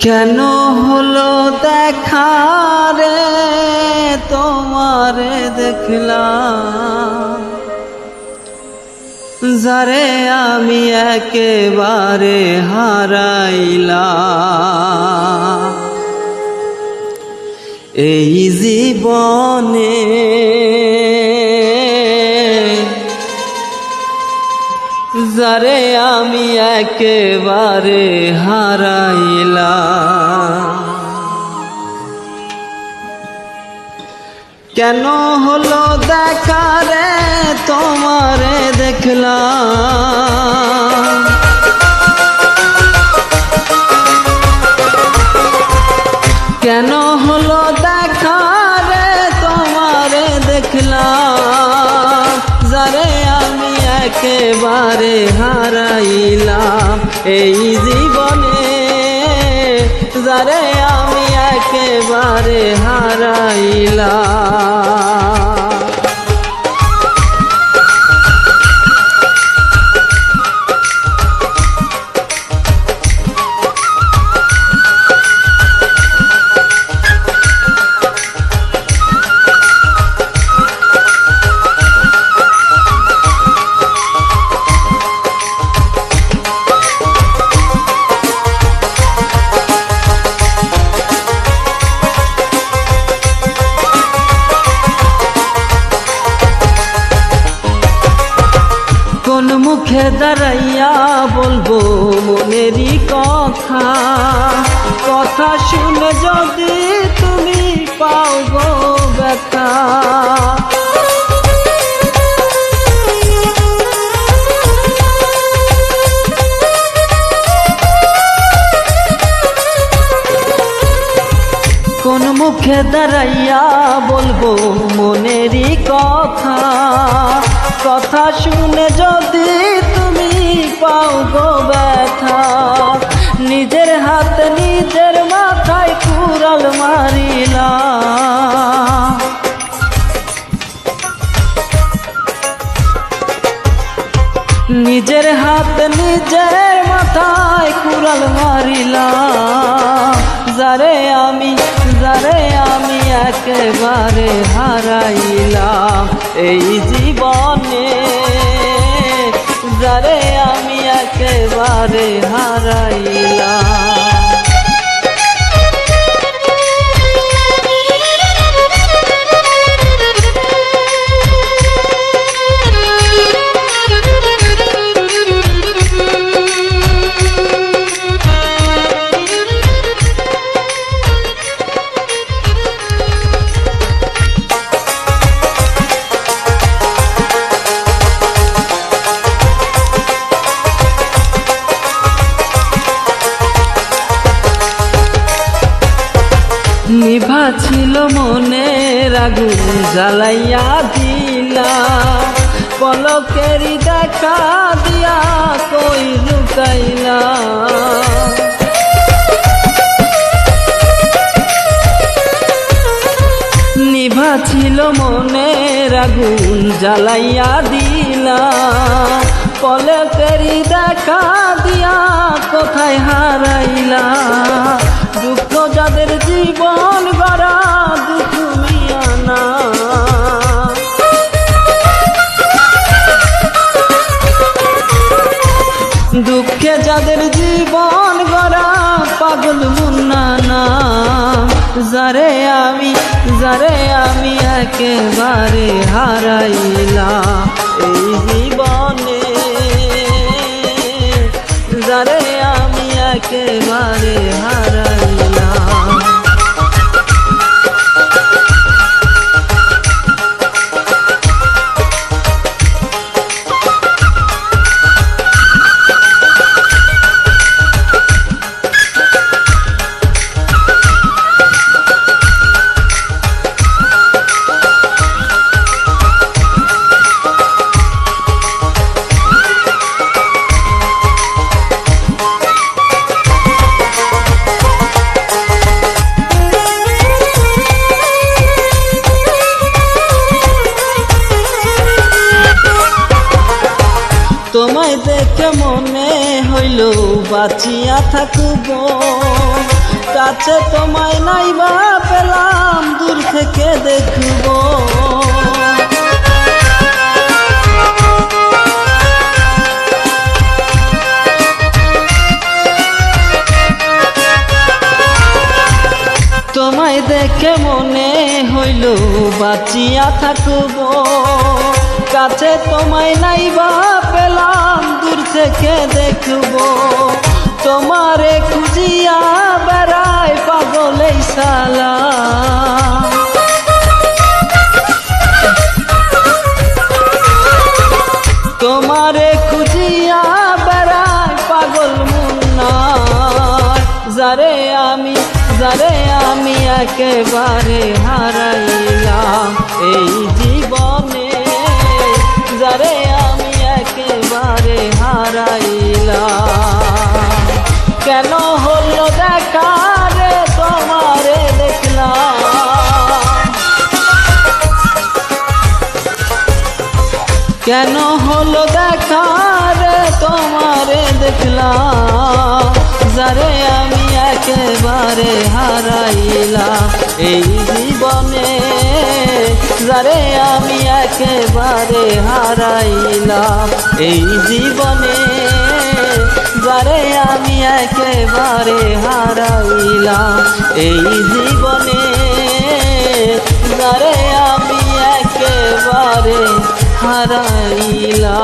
কেন হলো দেখা রে তোমারে দেখলাম, যারে আমি একেবারে হারাইলাম এই জীবনে। যারে আমি একেবারে হারাইলাম, কেন হলো দেখা রে তোমারে দেখলাম, কেন হলো দেখা রে তোমারে দেখলাম, যারে আমি একেবারে হারাইলাম এই জীবনে। যারে আমি একেবারে হারাইলাম, কোন মুখে দাঁড়াইয়া বলবো মনেরই কথা, কথা শুনে যদি তুমি পাও গো ব্যথা। কোন মুখে দাঁড়াইয়া বলবো মনেরই কথা, কথা শুনে যদি তুমি পাও গো ব্যথা। নিজের হাতে নিজের মাথায় কুড়াল মারিলাম, নিজের হাতে নিজের মাথায় কুড়াল মারিলাম, যারে আমি একেবারে হারাইলাম এই জীবনে। যারে আমি একেবারে হারাইলাম, নিভা ছিল মনের আগুন জ্বালাইয়া দিলা, পলকেরই দেখা দিয়া কই লুকাইলা। নিভা ছিল মনের আগুন জ্বালাইয়া দিলা, পলকেরই দেখা দিয়া কোথায় হারাইলা। দুঃখ যাদের জীবন গড়া দুঃখ মিয়ানা, দুঃখে যাদের জীবন গড়া পাগল মুন্নানা। যারে আমি একেবারে হারাইলাম এই জীবনে। যারে আমি একেবারে হারাইলাম, তোমায় দেখে মনে হইল বাঁচিয়া থাকব, কাছে তোমায় নাইবা পেলাম দূর থেকে দেখবো। তোমায় দেখে মনে হইল বাঁচিয়া থাকবো, কাছে তোমায় নাইবা পেলাম দূর থেকে দেখবো। তোমারে খুঁজিয়া বেড়ায় পাগল এই শালা, তোমারে খুঁজিয়া বেড়ায় পাগল মুন্না। যারে আমি একেবারে হারাইলাম এই জীবনে, যারে আমি একেবারে হারাইলাম। কেন হলো দেখা রে তোমারে দেখলাম, কেন হলো দেখা রে তোমারে দেখলাম। যারে আমি একেবারে হারাইলাম এই জীবনে, যারে আমি একেবারে হারাইলাম এই জীবনে, যারে আমি একেবারে হারাইলাম এই জীবনে, যারে আমি একেবারে হারাইলাম।